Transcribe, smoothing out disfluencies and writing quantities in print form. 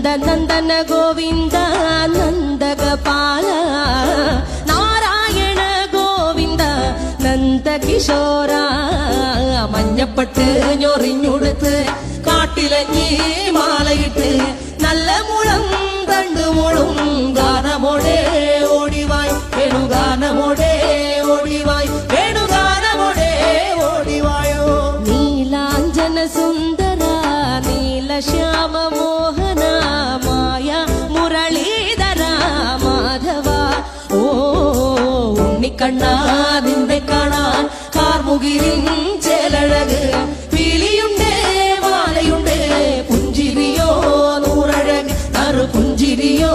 നന്ദനന്ദന ഗോവിന്ദ നന്ദഗപാല നാരായണ ഗോവിന്ദ നന്ദകിശോര മഞ്ഞപ്പട്ട് ഞൊറിഞ്ഞുടുത്ത് കാട്ടിലഞ്ഞി മാലയിട്ട് നല്ല മുളം തണ്ടുമുളും ഗാനമോടെ ഓടിവായ് വേണുഗാനമോടെ ഓടിവായ് വേണുഗാനമോടെ ഓടിവായോ നീലാഞ്ജന സുന്ദര നീലശ്യാമ മോഹന മായ മുരളീധര മാധവ ഓ ഉണ്ണിക്കണ്ണാ നിന്നെ കാണാൻ കാർമുകിലിൻ ചേലഴക് പീലിയുണ്ടേ മാലയുണ്ടേ പുഞ്ചിരിയോ നൂറഴക് നറു പുഞ്ചിരിയോ